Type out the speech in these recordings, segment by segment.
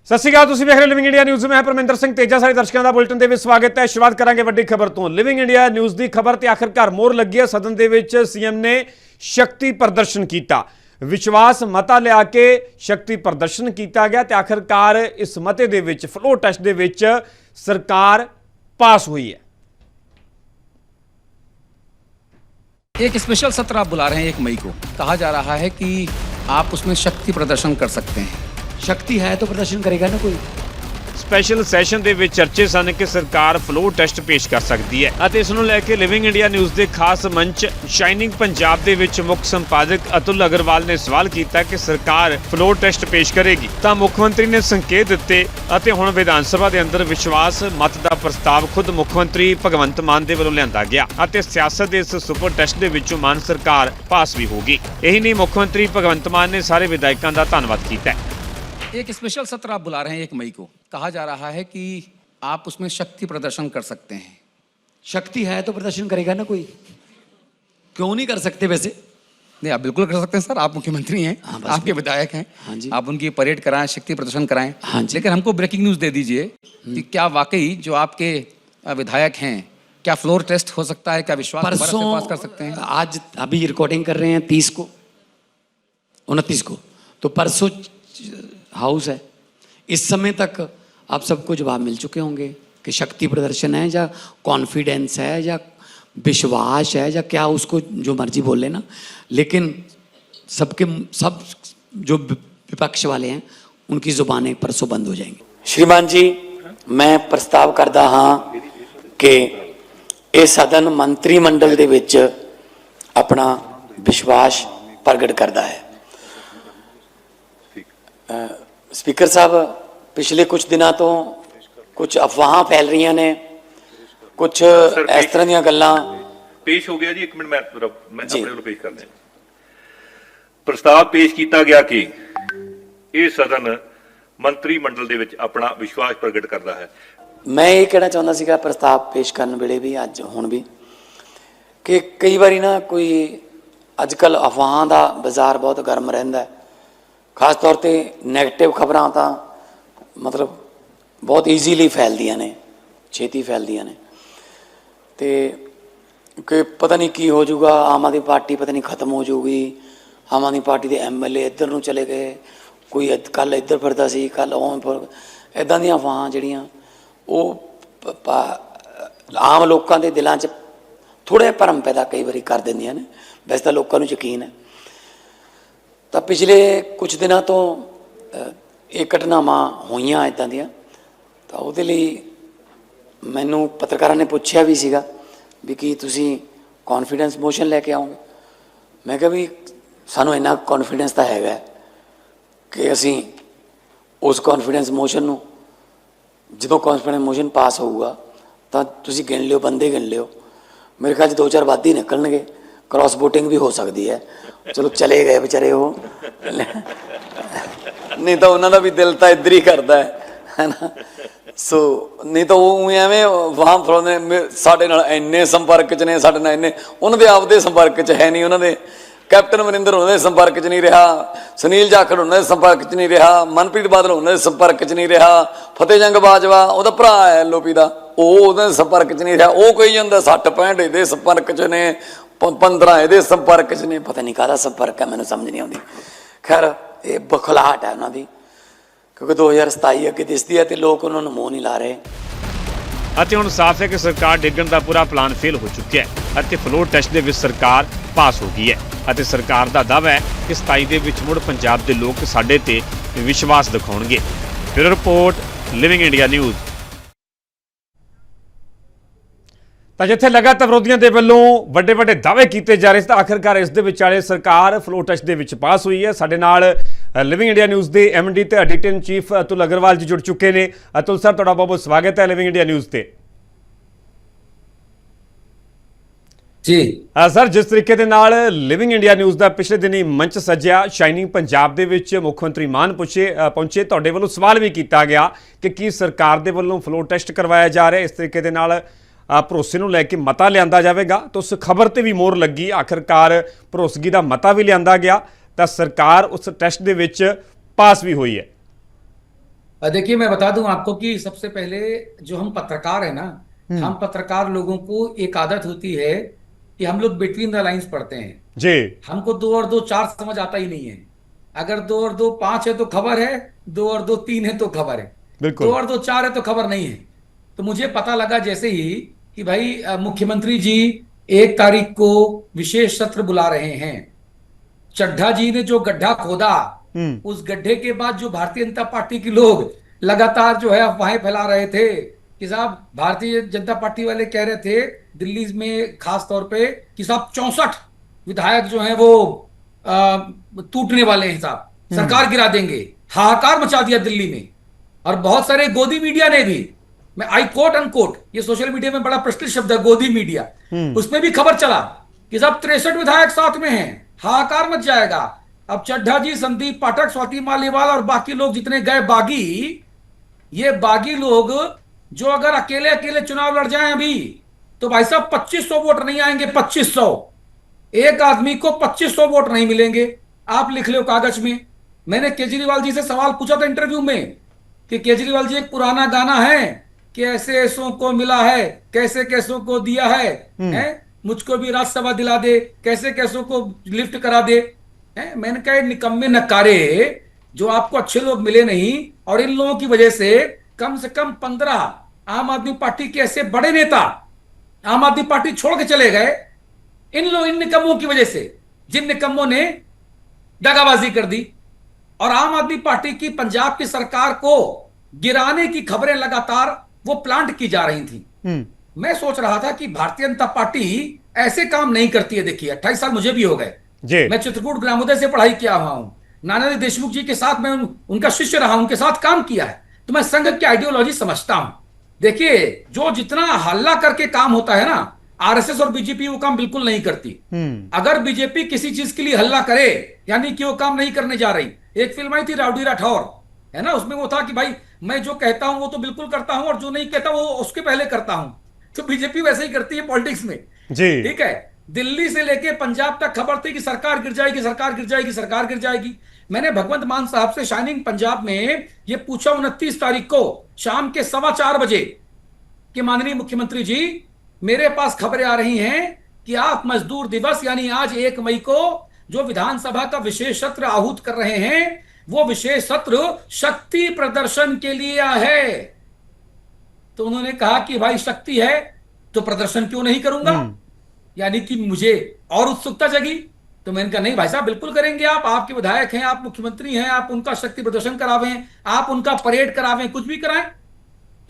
सत श्री अकाल, तुसीं वेख रहे हो लिविंग इंडिया न्यूज़। मैं परमिंदर सिंह तेजा। सारे दर्शकों का बुलेटिन दे विच स्वागत है। शुरुआत करांगे वड्डी खबर तो। लिविंग इंडिया न्यूज़ की खबर ते आखिरकार मोहर लगी है। सदन दे विच सीएम ने शक्ति प्रदर्शन किया, विश्वास मता लिया के शक्ति प्रदर्शन किया गया ते आखिरकार इस मते दे विच फ्लोर टेस्ट दे विच सरकार पास हुई है। एक स्पेशल सत्र आप बुला रहे हैं 1 मई को। कहा जा रहा है कि आप उसमें शक्ति प्रदर्शन कर सकते हैं। शक्ति है तो प्रदर्शन करेगा ना कोई। स्पैशल सैशन ਦੇ ਵਿੱਚ ਚਰਚੇ ਸਨ ਕਿ ਸਰਕਾਰ ਫਲੋਰ ਟੈਸਟ ਪੇਸ਼ ਕਰ ਸਕਦੀ ਹੈ ਅਤੇ ਇਸ ਨੂੰ ਲੈ ਕੇ ਲਿਵਿੰਗ ਇੰਡੀਆ ਨਿਊਜ਼ ਦੇ ਖਾਸ ਮੰਚ ਸ਼ਾਈਨਿੰਗ ਪੰਜਾਬ ਦੇ ਵਿੱਚ ਮੁੱਖ ਸੰਪਾਦਕ ਅਤੁਲ ਅਗਰਵਾਲ ਨੇ ਸਵਾਲ ਕੀਤਾ ਕਿ ਸਰਕਾਰ ਫਲੋਰ ਟੈਸਟ ਪੇਸ਼ ਕਰੇਗੀ ਤਾਂ ਮੁੱਖ ਮੰਤਰੀ ਨੇ ਸੰਕੇਤ ਦਿੱਤੇ ਅਤੇ ਹੁਣ ਵਿਧਾਨ ਸਭਾ ਦੇ ਅੰਦਰ ਵਿਸ਼ਵਾਸ ਮਤ ਦਾ ਪ੍ਰਸਤਾਵ ਖੁਦ ਮੁੱਖ ਮੰਤਰੀ ਭਗਵੰਤ ਮਾਨ ਦੇ ਵੱਲੋਂ ਲਿਆਂਦਾ ਗਿਆ ਅਤੇ ਸਿਆਸਤ ਦੇ ਇਸ ਸੁਪਰ ਟੈਸਟ ਦੇ ਵਿੱਚੋਂ ਮਾਨ ਸਰਕਾਰ ਪਾਸ ਵੀ ਹੋਗੀ। ਇਹੀ ਨਹੀਂ, ਮੁੱਖ ਮੰਤਰੀ ਭਗਵੰਤ ਮਾਨ ਨੇ ਸਾਰੇ ਵਿਧਾਇਕਾਂ ਦਾ ਧੰਨਵਾਦ ਕੀਤਾ ਹੈ। एक स्पेशल सत्र आप बुला रहे हैं 1 मई को। कहा जा रहा है कि आप उसमें शक्ति प्रदर्शन कर सकते हैं। शक्ति है तो प्रदर्शन करेगा ना कोई। क्यों नहीं कर सकते वैसे? नहीं, आप बिल्कुल कर सकते हैं सर। आप मुख्यमंत्री हैं, आपके विधायक हैं। हाँ जी। आप उनकी परेड कराएं, शक्ति प्रदर्शन कराएं। हाँ जी। लेकिन हमको ब्रेकिंग न्यूज़ दे दीजिए कि क्या वाकई जो आपके विधायक हैं, क्या फ्लोर टेस्ट हो सकता है? क्या विश्वास परसों पास कर सकते हैं? आज अभी रिकॉर्डिंग कर रहे हैं 30 को, 29 को, तो परसों हाउस है। इस समय तक आप सबको जवाब मिल चुके होंगे कि शक्ति प्रदर्शन है या कॉन्फिडेंस है या विश्वास है या क्या, उसको जो मर्जी बोल लेना। लेकिन सब जो विपक्ष वाले हैं उनकी जुबानें परसों बंद हो जाएंगी। श्रीमान जी, मैं प्रस्ताव करदा हाँ कि ये सदन मंत्रिमंडल दे विच अपना विश्वास प्रगट करता है। स्पीकर साहब, पिछले कुछ दिनों तो कुछ अफवाह फैल रही ने, कुछ इस तरह दी गल्लां पेश हो गया जी। 1 मिनट मैं अपने वालों पेश कर दें। प्रस्ताव पेश किया गया कि यह सदन मंत्रिमंडल दे विच अपना विश्वास प्रगट करता है। मैं ये कहना चाहता सीगा प्रस्ताव पेश करने वेले भी, अज हुण भी, कि कई बारी ना कोई अजकल अफवाहां दा बाजार बहुत गर्म रहिंदा है। खास तौर पर नैगेटिव खबरां तो मतलब बहुत ईजीली फैलदियां ने, छेती फैलदियां ने, तो कि पता नहीं की हो जाऊगा, आम आदमी पार्टी पता नहीं खत्म हो जाऊगी, आम आदमी पार्टी के MLA इधर नूं चले गए, कोई कल इधर फिरदा सी, कल इदां दीयां अफवाहां जिहड़ियां वो आम लोगों के दिलों च थोड़ा भरम पैदा कई बार कर दिंदियां ने। वैसे तो लोगों को यकीन है। तो पिछले कुछ दिनों तो एक घटनावां होईयां इदां दियां, तो उहदे लई मैनूं पत्रकारां ने पुछया भी सीगा भी कि तुसीं कॉन्फिडेंस मोशन लैके आओगे। मैं कहा भी सानूं इन्ना कॉन्फिडेंस तो हैगा कि असीं उस कॉन्फिडेंस मोशन नूं जदों कॉन्फिडेंस मोशन पास होऊगा तो तुसीं गिण लिओ, बंदे गिण लिओ, मेरे ख्याल 2-4 वाद ही निकलणगे। क्रॉस वोटिंग भी हो सकती है। चलो चले गए बेचारे वो, नहीं तो उन्होंने भी दिल तो इधर ही करता है ना। सो नहीं तो वो एवें वहाँ फरोने साढ़े नाल इन्ने संपर्क च ने, साढ़े नाल इन्ने उन्होंने आपदे संपर्क च है नहीं, उन्होंने कैप्टन अमरिंदर उन्होंने संपर्क च नहीं रहा, सुनील जाखड़ उन्होंने संपर्क च नहीं रहा, मनप्रीत बादल उन्होंने संपर्क च नहीं रहा, फतेह जंग बाजवा उहदा भरा है LOP दा, वो संपर्क च नहीं रहा। वो कही जाता 60-65 इहदे संपर्क च ने, 15 ये संपर्क च ने, पता नहीं काहदा संपर्क है, मैनूं समझ नहीं आती। खैर ये बखलाहट है उन्होंने, क्योंकि 2027 अगे दिसदी है तो लोग उन्होंने मुँह नहीं ला रहे। ਅਤੇ ਹੁਣ ਸਾਫ਼ ਹੈ ਕਿ ਸਰਕਾਰ ਡਿੱਗਣ ਦਾ ਪੂਰਾ ਪਲਾਨ ਫੇਲ ਹੋ ਚੁੱਕਿਆ ਹੈ ਅਤੇ ਫਲੋਰ ਟੈਸਟ ਦੇ ਵਿੱਚ ਸਰਕਾਰ ਪਾਸ ਹੋ ਗਈ ਹੈ ਅਤੇ ਸਰਕਾਰ ਦਾ ਦਾਅਵਾ ਹੈ ਕਿ 27 ਦੇ ਵਿੱਚ ਮੁੜ ਪੰਜਾਬ ਦੇ ਲੋਕ ਸਾਡੇ ਤੇ ਵਿਸ਼ਵਾਸ ਦਿਖਾਉਣਗੇ। ਫਿਰ ਰਿਪੋਰਟ ਲਿਵਿੰਗ ਇੰਡੀਆ ਨਿਊਜ਼। ਤਾਂ ਜਿੱਥੇ ਲਗਾਤਾਰ ਵਿਰੋਧੀਆਂ ਦੇ ਵੱਲੋਂ ਵੱਡੇ ਵੱਡੇ ਦਾਅਵੇ ਕੀਤੇ ਜਾ ਰਹੇ ਸੀ, ਤਾਂ ਆਖਿਰਕਾਰ ਇਸ ਦੇ ਵਿਚਾਲੇ ਸਰਕਾਰ ਫਲੋਰ ਟੈਸਟ ਦੇ ਵਿੱਚ ਪਾਸ ਹੋਈ ਹੈ। ਸਾਡੇ ਨਾਲ ਲਿਵਿੰਗ ਇੰਡੀਆ ਨਿਊਜ਼ ਦੇ MD ਤੇ ਐਡੀਟਰ ਇਨ ਚੀਫ ਅਤੁਲ ਅਗਰਵਾਲ ਜੀ ਜੁੜ ਚੁੱਕੇ ਨੇ। ਅਤੁਲ ਸਰ, ਤੁਹਾਡਾ ਬਹੁਤ ਬਹੁਤ ਸਵਾਗਤ ਹੈ ਲਿਵਿੰਗ ਇੰਡੀਆ ਨਿਊਜ਼ ਤੇ। जी ਸਰ, ਜਿਸ ਤਰੀਕੇ ਦੇ ਨਾਲ ਲਿਵਿੰਗ ਇੰਡੀਆ ਨਿਊਜ਼ ਦਾ ਪਿਛਲੇ ਦਿਨੀ ਮੰਚ ਸੱਜਿਆ ਸ਼ਾਈਨਿੰਗ ਪੰਜਾਬ ਦੇ ਵਿੱਚ ਮੁੱਖ ਮੰਤਰੀ ਮਾਨ ਪਹੁੰਚੇ, ਤੁਹਾਡੇ ਵੱਲੋਂ ਸਵਾਲ ਵੀ ਕੀਤਾ ਗਿਆ ਕਿ ਕੀ ਸਰਕਾਰ ਦੇ ਵੱਲੋਂ ਫਲੋਰ ਟੈਸਟ ਕਰਵਾਇਆ ਜਾ ਰਿਹਾ, ਇਸ ਤਰੀਕੇ ਦੇ ਨਾਲ ਭਰੋਸੇ ਨੂੰ ਲੈ ਕੇ ਮਤਾ ਲਿਆਂਦਾ ਜਾਵੇਗਾ, ਤਾਂ ਉਸ ਖਬਰ ਤੇ ਵੀ ਮੋਹਰ ਲੱਗੀ। ਆਖਿਰਕਾਰ ਭਰੋਸਗੀ ਦਾ ਮਤਾ ਵੀ ਲਿਆਂਦਾ ਗਿਆ ਤਾਂ ਸਰਕਾਰ ਉਸ ਟੈਸਟ ਦੇ ਵਿੱਚ ਪਾਸ ਵੀ ਹੋਈ ਹੈ। देखिए मैं बता दूं आपको कि सबसे पहले जो हम पत्रकार है ना, हम पत्रकार लोगों को एक आदत होती है कि हम लोग बिटवीन द लाइंस पढ़ते हैं। जी। हमको 2 और 2 4 समझ आता ही नहीं है। अगर 2 और 2 5 है तो खबर है, 2 और 2 3 है तो खबर है, दो बिल्कुल। और दो चार है तो खबर नहीं है। तो मुझे पता लगा जैसे ही कि भाई मुख्यमंत्री जी 1 तारीख को विशेष सत्र बुला रहे हैं। चड्ढा जी ने जो गड्ढा खोदा, हम्म। उस गड्ढे के बाद जो भारतीय जनता पार्टी के लोग लगातार जो है अफवाहें फैला रहे थे कि साहब भारतीय जनता पार्टी वाले कह रहे थे दिल्ली में खास तौर पे कि साहब 64 विधायक जो हैं वो टूटने वाले हैं साहब, सरकार गिरा देंगे। हाहाकार मचा दिया दिल्ली में। और बहुत सारे गोदी मीडिया ने भी, मैं आई कोट अनकोट, ये सोशल मीडिया में बड़ा प्रचलित शब्द है गोदी मीडिया, उसमें भी खबर चला कि साहब 63 विधायक साथ में हैं, हाहाकार मच जाएगा। अब चड्ढा जी, संदीप पाठक, स्वाति मालीवाल और बाकी लोग जितने गए बागी, ये बागी लोग जो अगर अकेले अकेले चुनाव लड़ जाएं अभी, तो भाई साहब 2500 वोट नहीं आएंगे। 2500, एक आदमी को 2500 वोट नहीं मिलेंगे। आप लिख लो कागज में। मैंने केजरीवाल जी से सवाल पूछा था इंटरव्यू में कि केजरीवाल जी एक पुराना गाना है कि ऐसे ऐसों को मिला है, कैसे कैसों को दिया है, मुझको भी राज्यसभा दिला दे, कैसे कैसों को लिफ्ट करा दे। मैंने कहा निकम्मे नकारे, जो आपको अच्छे लोग मिले नहीं और इन लोगों की वजह से कम 15 आम आदमी पार्टी के ऐसे बड़े नेता आम आदमी पार्टी छोड़ के चले गए, इन निकम्मों की वजह से, जिन निकम्मों ने दगाबाजी कर दी। और आम आदमी पार्टी की पंजाब की सरकार को गिराने की खबरें लगातार वो प्लांट की जा रही थी। मैं सोच रहा था कि भारतीय जनता पार्टी ऐसे काम नहीं करती है। देखिए 28 साल मुझे भी हो गए, मैं चित्रकूट ग्रामोदय से पढ़ाई किया हुआ हूं, नानाजी देशमुख जी के साथ मैं उनका शिष्य रहा, उनके साथ काम किया है, तो मैं संघ की आइडियोलॉजी समझता हूं। देखिए जो जितना हल्ला करके काम होता है ना, आरएसएस और बीजेपी वो काम बिल्कुल नहीं करती। अगर बीजेपी किसी चीज के लिए हल्ला करे यानी कि वो काम नहीं करने जा रही। एक फिल्म आई थी राउडी राठौर, है ना, उसमें वो था कि भाई मैं जो कहता हूं वो तो बिल्कुल करता हूं और जो नहीं कहता वो उसके पहले करता हूं। तो बीजेपी वैसे ही करती है पॉलिटिक्स में जी। ठीक है, दिल्ली से लेके पंजाब तक खबर थी कि सरकार गिर जाएगी, सरकार गिर जाएगी, सरकार गिर जाएगी। मैंने भगवंत मान साहब से शाइनिंग पंजाब में ये पूछा 29 तारीख को शाम के 4:15 बजे कि माननीय मुख्यमंत्री जी, मेरे पास खबरें आ रही हैं कि आप मजदूर दिवस यानी आज 1 मई को जो विधानसभा का विशेष सत्र आहूत कर रहे हैं, वो विशेष सत्र शक्ति प्रदर्शन के लिए है। तो उन्होंने कहा कि भाई शक्ति है तो प्रदर्शन क्यों नहीं करूंगा, यानी कि मुझे और उत्सुकता जगी। तो मैंने कहा नहीं भाई साहब बिल्कुल करेंगे, आप आपके विधायक हैं, आप मुख्यमंत्री हैं, आप उनका शक्ति प्रदर्शन करावें, आप उनका परेड करावें, कुछ भी कराएं।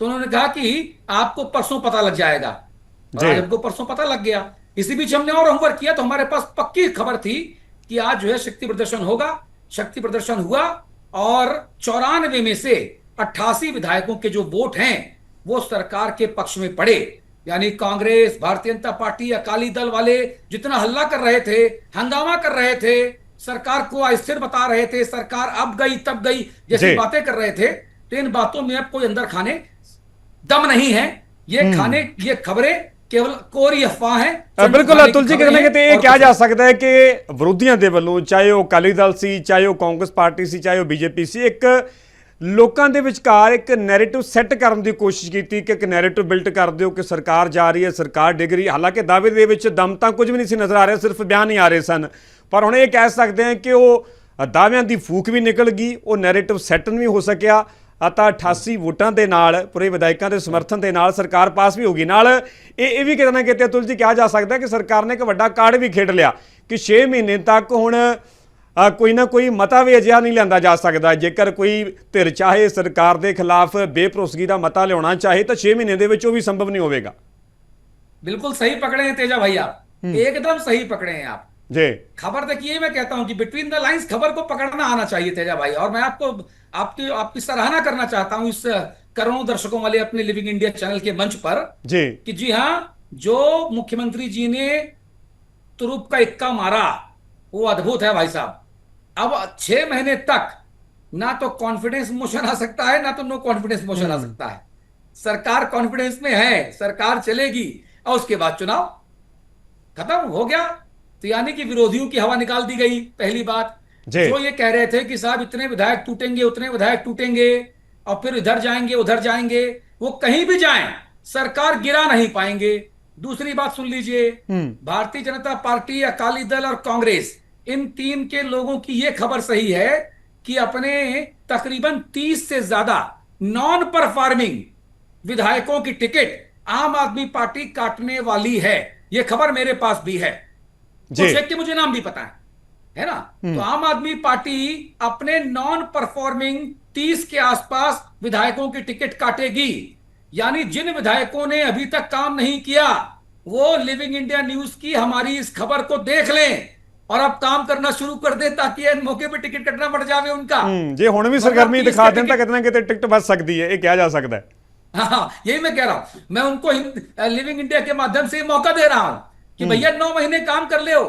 तो उन्होंने कहा कि आपको परसों पता लग जाएगा। और आज हमको परसों पता लग गया। इसी बीच हमने और होमवर्क किया तो हमारे पास पक्की खबर थी कि आज जो है शक्ति प्रदर्शन होगा। शक्ति प्रदर्शन हुआ और 94 में से 88 विधायकों के जो वोट हैं वो सरकार के पक्ष में पड़े। यानी कांग्रेस, भारतीय जनता पार्टी, अकाली दल वाले जितना हल्ला कर रहे थे, हंगामा कर रहे थे, सरकार को अस्थिर बता रहे थे, सरकार अब गई तब गई जैसी बातें कर रहे थे, तो इन बातों में अब कोई अंदर खाने दम नहीं है। ये खबरें केवल कोरी अफवाह है। बिल्कुल अतुल जी, कितने कितने ये क्या जा सकता है कि विरोधियों के ਵੱਲੋਂ ਚਾਹੇ ਉਹ ਅਕਾਲੀ ਦਲ ਸੀ, ਚਾਹੇ ਉਹ ਕਾਂਗਰਸ ਪਾਰਟੀ ਸੀ, ਚਾਹੇ ਉਹ ਬੀਜੇਪੀ ਸੀ, ਇੱਕ ਲੋਕਾਂ ਦੇ ਵਿਚਕਾਰ ਇੱਕ ਨੈਰੇਟਿਵ ਸੈੱਟ ਕਰਨ ਦੀ ਕੋਸ਼ਿਸ਼ ਕੀਤੀ ਕਿ ਇੱਕ ਨੈਰੇਟਿਵ ਬਿਲਟ ਕਰ ਦਿਓ ਕਿ ਸਰਕਾਰ ਜਾ ਰਹੀ ਹੈ, ਸਰਕਾਰ ਡਿੱਗ ਰਹੀ ਹੈ। ਹਾਲਾਂਕਿ ਦਾਅਵੇ ਦੇ ਵਿੱਚ ਦਮ ਤਾਂ ਕੁਝ ਵੀ ਨਹੀਂ ਸੀ ਨਜ਼ਰ ਆ ਰਿਹਾ, ਸਿਰਫ ਬਿਆਨ ਹੀ ਆ ਰਹੇ ਸਨ। ਪਰ ਹੁਣ ਇਹ ਕਹਿ ਸਕਦੇ ਹਾਂ ਕਿ ਉਹ ਦਾਅਵਿਆਂ ਦੀ ਫੂਕ ਵੀ ਨਿਕਲ ਗਈ, ਉਹ ਨੈਰੇਟਿਵ ਸੈੱਟ ਨਹੀਂ ਹੋ ਸਕਿਆ ਤਾਂ 88 ਵੋਟਾਂ ਦੇ ਨਾਲ, ਪੂਰੇ ਵਿਧਾਇਕਾਂ ਦੇ ਸਮਰਥਨ ਦੇ ਨਾਲ ਸਰਕਾਰ ਪਾਸ ਵੀ ਹੋ ਗਈ। ਨਾਲ ਇਹ ਵੀ ਕਿਤੇ ਨਾ ਕਿਤੇ ਅਤੁਲ ਜੀ ਕਿਹਾ ਜਾ ਸਕਦਾ ਕਿ ਸਰਕਾਰ ਨੇ ਇੱਕ ਵੱਡਾ ਕਾਰਡ ਵੀ ਖੇਡ ਲਿਆ ਕਿ 6 ਮਹੀਨੇ ਤੱਕ ਹੁਣ ਕੋਈ ਨਾ ਕੋਈ ਮਤਾ ਵੀ ਅਜਿਹਾ ਨਹੀਂ ਲਿਆਂਦਾ ਜਾ ਸਕਦਾ। ਜੇਕਰ ਕੋਈ ਧਿਰ ਚਾਹੇ ਸਰਕਾਰ ਦੇ ਖਿਲਾਫ ਬੇਭਰੋਸਗੀ ਦਾ ਮਤਾ ਲਿਆਉਣਾ ਚਾਹੇ ਤਾਂ 6 ਮਹੀਨੇ ਦੇ ਵਿੱਚ ਉਹ ਵੀ ਸੰਭਵ नहीं होगा। बिल्कुल सही पकड़े हैं तेजा भाई, आप एकदम सही पकड़े हैं आप जी। खबर देखिए, मैं कहता हूं कि बिटवीन द लाइंस खबर को पकड़ना आना चाहिए तेजा भाई। और मैं आपको आपकी सराहना करना चाहता हूं इस करोड़ों दर्शकों वाले अपने लिविंग इंडिया चैनल के मंच पर जी कि जी हां, जो मुख्यमंत्री जी ने तुरुप का इक्का मारा वो अद्भुत है भाई साहब। अब 6 महीने तक ना तो कॉन्फिडेंस मोशन आ सकता है, ना तो नो कॉन्फिडेंस मोशन आ सकता है। सरकार कॉन्फिडेंस में है, सरकार चलेगी और उसके बाद चुनाव खत्म हो गया। तो यानी कि विरोधियों की हवा निकाल दी गई। पहली बात, जो ये कह रहे थे कि साहब इतने विधायक टूटेंगे, उतने विधायक टूटेंगे, और फिर इधर जाएंगे उधर जाएंगे, वो कहीं भी जाएं सरकार गिरा नहीं पाएंगे। दूसरी बात सुन लीजिए, भारतीय जनता पार्टी, अकाली दल और कांग्रेस, इन तीन के लोगों की यह खबर सही है कि अपने तकरीबन 30 से ज्यादा नॉन परफॉर्मिंग विधायकों की टिकट आम आदमी पार्टी काटने वाली है। यह खबर मेरे पास भी है, कुछ एक के मुझे नाम भी पता है ना। तो आम आदमी पार्टी अपने नॉन परफॉर्मिंग 30 के आसपास विधायकों की टिकट काटेगी। यानी जिन विधायकों ने अभी तक काम नहीं किया, वो लिविंग इंडिया न्यूज की हमारी इस खबर को देख लें और अब काम करना शुरू कर दे, ताकि इन मौके पे टिकट कटना पड़ जावे उनका। जे हुण भी सरगर्मी दिखा दें तो कितना कितने टिकट बच सकती है, ये कहा जा सकता है। हाँ, यही मैं कह रहा हूं। मैं उनको लिविंग इंडिया के माध्यम से मौका दे रहा हूं कि भैया 9 महीने काम कर ले हो,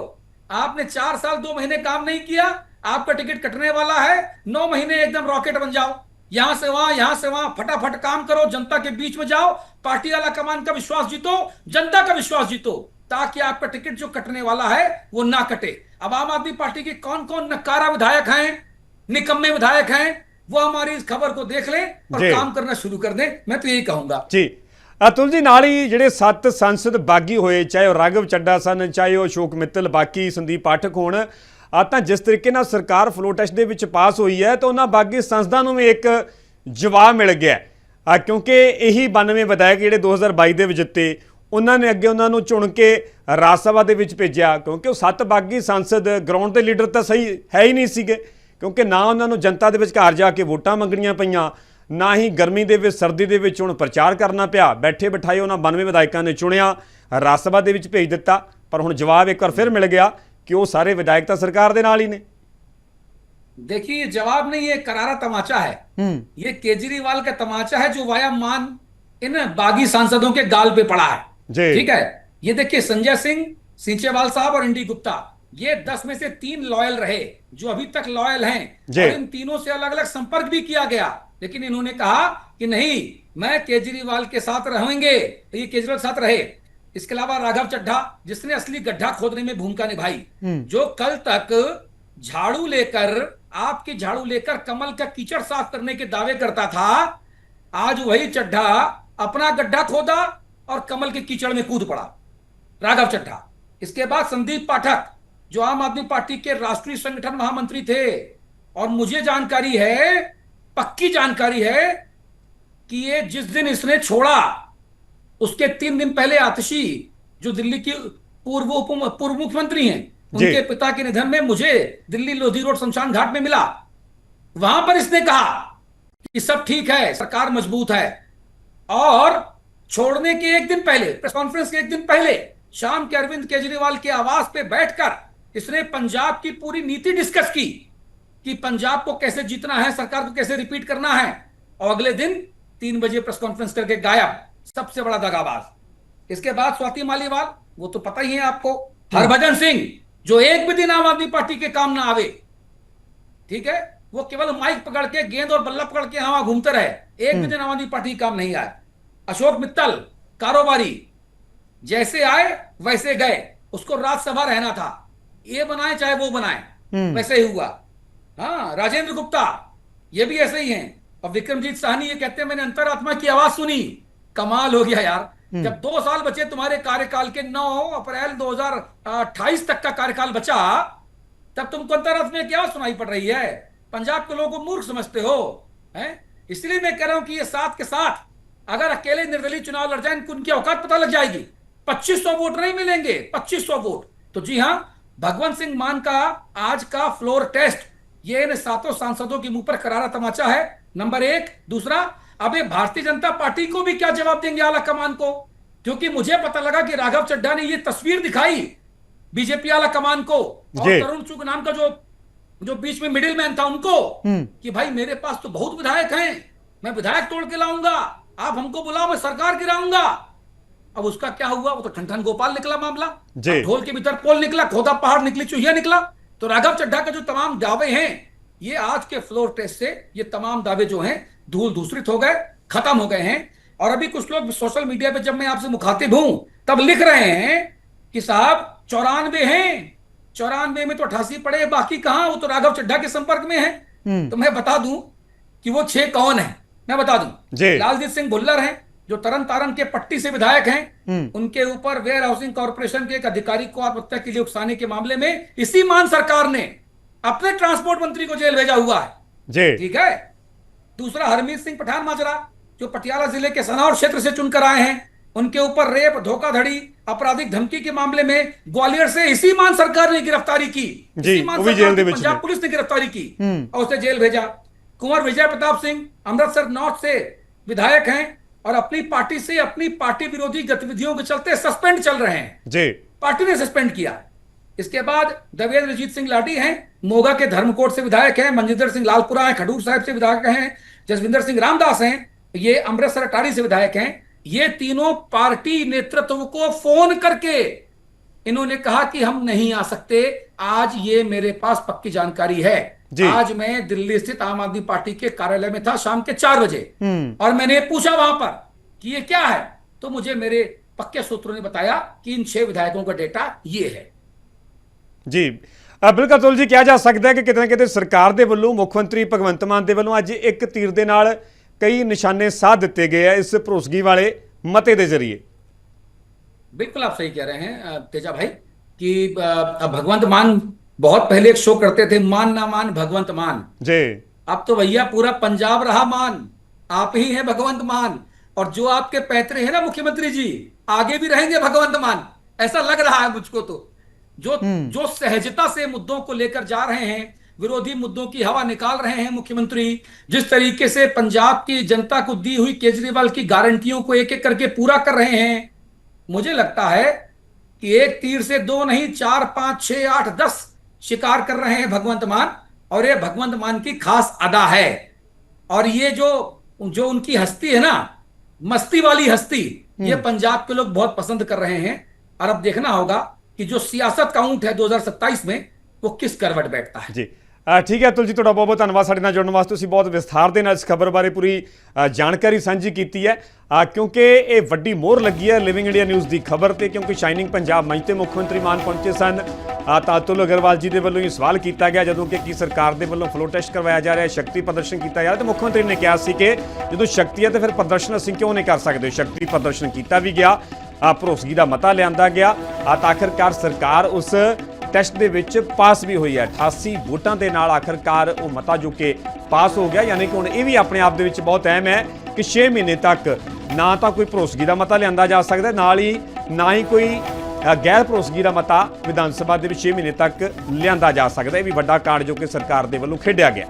आपने 4 साल 2 महीने काम नहीं किया, आपका टिकट कटने वाला है। 9 महीने एकदम रॉकेट बन जाओ, यहां से वहां फटाफट काम करो, जनता के बीच में जाओ, पार्टी वाला कमान का विश्वास जीतो, जनता का विश्वास जीतो, ताकि आपका टिकट जो कटने वाला है वो ना कटे। अब आम आदमी पार्टी के कौन कौन नकारा विधायक हैं, निकम्मे विधायक हैं, वो हमारी इस खबर को देख लें और काम करना शुरू कर दें। मैं तो यही कहूंगा जी। अतुल जी, नाल ही ਜਿਹੜੇ 7 सांसद बागी होए, चाहे वो राघव चड्ढा सन, चाहे वो अशोक मित्तल, बाकी संदीप पाठक होण, ਤਾਂ जिस तरीके ਨਾਲ सरकार फ्लो टेस्ट ਦੇ ਵਿੱਚ पास हुई है, तो उन्होंने बागी संसदां ਨੂੰ ਵੀ एक जवाब मिल गया, क्योंकि यही 92 विधायक ਜਿਹੜੇ 2022 ਦੇ ਵਿੱਚ ਜਿੱਤੇ, उन्होंने अगे उन्होंने चुन के राज सभा के भेजा, क्योंकि 7 बागी सांसद ग्राउंड के लीडर तो सही है ही नहीं सीगे, क्योंकि ना उन्होंने जनता के विचकार जाके वोटां मंगणियां पईयां, ना ही गर्मी के विच सर्दी के विच हुण प्रचार करना पिया। बैठे बिठाए उन्होंने 92 विधायकों ने चुनिया, राज सभा के भेज दिता, पर हुण जवाब एक बार फिर मिल गया कि वो सारे विधायक तो सरकार के नाल ही ने। देखिए, जवाब नहीं, ये करारा तमाचा है। ये केजरीवाल का तमाचा है जो वाया मान इन बागी सांसदों के गाल पे पड़ा है। ठीक है, ये देखिए, संजय सिंह, सींचेवाल साहब और इंडी गुप्ता, ये 10 में से 3 लॉयल रहे जो अभी तक लॉयल हैं, और इन तीनों से अलग अलग संपर्क भी किया गया, लेकिन इन्होंने कहा कि नहीं, मैं केजरीवाल के साथ रहेंगे, तो ये केजरीवाल के साथ रहे। इसके अलावा राघव चड्ढा, जिसने असली गड्ढा खोदने में भूमिका निभाई, जो कल तक झाड़ू लेकर, आपकी झाड़ू लेकर कमल का कीचड़ साफ करने के दावे करता था, आज वही चड्ढा अपना गड्ढा खोदा और कमल के कीचड़ में कूद पड़ा, राघव चड्ढा। इसके बाद संदीप पाठक, जो आम आदमी पार्टी के राष्ट्रीय संगठन महामंत्री थे, और मुझे जानकारी है, पक्की जानकारी है, कि ये जिस दिन इसने छोड़ा उसके 3 दिन पहले आतिशी, जो दिल्ली की पूर्व मुख्यमंत्री हैं, उनके पिता के निधन में मुझे दिल्ली लोधी रोड शमशान घाट में मिला। वहां पर इसने कहा कि सब ठीक है, सरकार मजबूत है, और छोड़ने के 1 दिन पहले, प्रेस कॉन्फ्रेंस के 1 दिन पहले, शाम के अरविंद केजरीवाल के आवास पे बैठकर इसने पंजाब की पूरी नीति डिस्कस की कि पंजाब को कैसे जीतना है, सरकार को कैसे रिपीट करना है, और अगले दिन 3 बजे प्रेस कॉन्फ्रेंस करके गायब। सबसे बड़ा दगाबाज। इसके बाद स्वाति मालीवाल, वो तो पता ही है आपको, हरभजन सिंह, जो एक भी दिन आम आदमी पार्टी के काम ना आवे, ठीक है, वो केवल माइक पकड़ के, गेंद और बल्ला पकड़ के वहां घूमते रहे, एक भी दिन आम आदमी पार्टी काम नहीं आए। अशोक मित्तल, कारोबारी, जैसे आए वैसे गए, उसको राज्यसभा रहना था, ये बनाए चाहे वो बनाए, वैसे ही हुआ। हाँ, राजेंद्र गुप्ता, ये भी ऐसे ही हैं। और विक्रमजीत साहनी ये कहते हैं, मैंने अंतरात्मा की आवाज सुनी। कमाल हो गया यार, जब 2 साल बचे तुम्हारे कार्यकाल के, 9 अप्रैल 2028 तक का कार्यकाल बचा, तब तुमको अंतरात्मा की आवाज सुनाई पड़ रही है। पंजाब के लोगों को मूर्ख समझते हो, हैं? इसलिए मैं कह रहा हूं कि ये साथ के साथ अगर अकेले निर्दलीय चुनाव लड़ जाए, उनकी औकात पता लग जाएगी। 2500 वोट नहीं मिलेंगे, 2500 वोट। तो जी हां, भगवंत सिंह मान का आज का फ्लोर टेस्ट, ये इन 7 सांसदों के मुंह पर करारा तमाचा है, नंबर 1। दूसरा, अब ये भारतीय जनता पार्टी को भी क्या जवाब देंगे आला कमान को, क्योंकि मुझे पता लगा कि राघव चड्ढा ने ये तस्वीर दिखाई बीजेपी आला कमान को, और तरुण चुग नाम का जो बीच में मिडिल मैन था उनको, कि भाई मेरे पास तो बहुत विधायक हैं, मैं विधायक तोड़ के लाऊंगा, आप हमको बुलाओ, मैं सरकार गिराऊंगा। अब उसका क्या हुआ, वो तो ठन गोपाल निकला मामला, ढोल के भीतर पोल निकला, खोदा पहाड़ निकली, चूहिया निकला। तो राघव चड्ढा के जो तमाम दावे हैं, ये आज के फ्लोर टेस्ट से ये तमाम दावे जो हैं धूल धूसरित हो गए, खत्म हो गए हैं। और अभी कुछ लोग सोशल मीडिया पे, जब मैं आपसे मुखातिब हूं, तब लिख रहे हैं कि साहब 94 हैं, 94 में तो 88 पड़े, बाकी कहां, वो तो राघव चड्ढा के संपर्क में है। तो मैं बता दूं कि वो 6 कौन है, मैं बता जी। दूं, लालजीत सिंह भुल्लर हैं जो तरन तारण के पट्टी से विधायक हैं, उनके ऊपर वेयर हाउसिंग कॉर्पोरेशन के एक अधिकारी को आत्महत्या के लिए उकसाने के मामले में इसी मान सरकार ने अपने ट्रांसपोर्ट मंत्री को जेल भेजा हुआ है। जी। ठीक है। दूसरा, हरमीत सिंह पठान माजरा जो पटियाला जिले के सनौर क्षेत्र से चुनकर आए हैं, उनके ऊपर रेप, धोखाधड़ी, आपराधिक धमकी के मामले में ग्वालियर से इसी मान सरकार ने गिरफ्तारी की, इसी मान सरकार की पंजाब पुलिस ने गिरफ्तारी की और उसे जेल भेजा। कुंवर विजय प्रताप सिंह अमृतसर नॉर्थ से विधायक हैं और अपनी पार्टी से अपनी पार्टी विरोधी गतिविधियों के चलते सस्पेंड चल रहे हैं जी, पार्टी ने सस्पेंड किया। इसके बाद देवेंद्रजीत सिंह लाडी हैं, मोगा के धर्मकोट से विधायक हैं, मनजिंदर सिंह लालपुरा हैं, खडूर साहिब से विधायक हैं, जसविंदर सिंह रामदास हैं, ये अमृतसर अटारी से विधायक हैं। ये तीनों पार्टी नेतृत्व को फोन करके इन्होंने कहा कि हम नहीं आ सकते, आज ये मेरे पास पक्की जानकारी है। आज मैं दिल्ली स्थित आम आदमी पार्टी के कार्यालय में था शाम के 4 बजे और मैंने पूछा वहां पर कि ये क्या है, तो मुझे मेरे पक्के सूत्रों ने बताया कि इन 6 विधायकों का डेटा ये है जी। बिल्कुल अतुल जी, ਕਿਹਾ ਜਾ ਸਕਦਾ ਹੈ ਕਿ ਕਿਤੇ ਨਾ ਕਿਤੇ ਸਰਕਾਰ ਦੇ ਵੱਲੋਂ ਮੁੱਖ ਮੰਤਰੀ ਭਗਵੰਤ ਮਾਨ ਦੇ ਵੱਲੋਂ ਅੱਜ ਇੱਕ ਤੀਰ ਦੇ ਨਾਲ कई निशाने साध दिते गए हैं इस भरोसगी वाले मते के जरिए। बिल्कुल आप सही कह रहे हैं तेजा भाई कि भगवंत मान बहुत पहले एक शो करते थे, मान ना मान भगवंत मान जी। अब तो भैया पूरा पंजाब रहा मान, आप ही हैं भगवंत मान, और जो आपके पैतरे हैं ना मुख्यमंत्री जी, आगे भी रहेंगे भगवंत मान, ऐसा लग रहा है मुझको। तो जो सहजता से मुद्दों को लेकर जा रहे हैं, विरोधी मुद्दों की हवा निकाल रहे हैं मुख्यमंत्री, जिस तरीके से पंजाब की जनता को दी हुई केजरीवाल की गारंटियों को एक एक करके पूरा कर रहे हैं, मुझे लगता है कि एक तीर से 2 नहीं 4, 5, 6, 8, 10 शिकार कर रहे हैं भगवंत मान। और ये भगवंत मान की खास अदा है, और ये जो उनकी हस्ती है ना, मस्ती वाली हस्ती, ये पंजाब के लोग बहुत पसंद कर रहे हैं। और अब देखना होगा कि जो सियासत का ऊंट है 2027 में वो किस करवट बैठता है। जी ठीक है अतुल जी, ਤੁਹਾਡਾ बहुत धन्यवाद ਸਾਡੇ ਨਾਲ ਜੁੜਨ ਵਾਸਤੇ। ਤੁਸੀਂ ਬਹੁਤ ਵਿਸਥਾਰ ਦੇ ਨਾਲ ਇਸ ਖਬਰ ਬਾਰੇ ਪੂਰੀ ਜਾਣਕਾਰੀ ਸਾਂਝੀ ਕੀਤੀ ਹੈ, ਕਿਉਂਕਿ ਇਹ ਵੱਡੀ ਮੋਹਰ ਲੱਗੀ ਹੈ ਲਿਵਿੰਗ ਇੰਡੀਆ ਨਿਊਜ਼ ਦੀ ਖਬਰ ਤੇ, ਕਿਉਂਕਿ ਸ਼ਾਈਨਿੰਗ ਪੰਜਾਬ ਮੰਚ ਤੇ ਮੁੱਖ ਮੰਤਰੀ ਮਾਨ ਪਹੁੰਚੇ ਸਨ ਤਾਂ ਅਤੁਲ ਅਗਰਵਾਲ ਜੀ ਦੇ ਵੱਲੋਂ ਇਹ ਸਵਾਲ ਕੀਤਾ ਗਿਆ ਜਦੋਂ ਕਿ ਸਰਕਾਰ ਦੇ ਵੱਲੋਂ ਫਲੋ ਟੈਸਟ ਕਰਵਾਇਆ ਜਾ ਰਿਹਾ, ਸ਼ਕਤੀ ਪ੍ਰਦਰਸ਼ਨ ਕੀਤਾ ਜਾ ਰਿਹਾ, ਤੇ ਮੁੱਖ ਮੰਤਰੀ ਨੇ ਕਿਹਾ ਸੀ ਕਿ ਜਦੋਂ ਸ਼ਕਤੀ ਹੈ ਤੇ ਫਿਰ ਪ੍ਰਦਰਸ਼ਨ ਅਸੀਂ ਕਿਉਂ ਨਹੀਂ ਕਰ ਸਕਦੇ। ਸ਼ਕਤੀ ਪ੍ਰਦਰਸ਼ਨ ਕੀਤਾ ਵੀ ਗਿਆ, ਭਰੋਸਗੀ ਦਾ ਮਤਾ ਲਿਆਂਦਾ ਗਿਆ, ਤਾਂ ਆਖਰਕਾਰ ਸਰਕਾਰ ਉਸ ਟੈਸਟ ਦੇ ਵਿੱਚ ਪਾਸ ਵੀ ਹੋਈ ਹੈ। 88 ਵੋਟਾਂ ਦੇ ਨਾਲ ਆਖਰਕਾਰ ਉਹ ਮਤਾ ਜੋ ਕਿ ਪਾਸ ਹੋ ਗਿਆ। ਯਾਨੀ ਕਿ ਹੁਣ ਇਹ ਵੀ ਆਪਣੇ ਆਪ ਦੇ ਵਿੱਚ ਬਹੁਤ ਅਹਿਮ ਹੈ ਕਿ 6 ਮਹੀਨੇ ਤੱਕ ਨਾ ਤਾਂ ਕੋਈ ਭਰੋਸਗੀ ਦਾ ਮਤਾ ਲਿਆਂਦਾ ਜਾ ਸਕਦਾ, ਨਾਲ ਹੀ ਨਾ ਹੀ ਕੋਈ ਗੈਰ ਭਰੋਸਗੀ ਦਾ ਮਤਾ ਵਿਧਾਨ ਸਭਾ ਦੇ ਵਿੱਚ 6 ਮਹੀਨੇ ਤੱਕ ਲਿਆਂਦਾ ਜਾ ਸਕਦਾ। ਇਹ ਵੀ ਵੱਡਾ ਕਾਰਡ ਜੋ ਕਿ ਸਰਕਾਰ ਦੇ ਵੱਲੋਂ ਖੇਡਿਆ ਗਿਆ।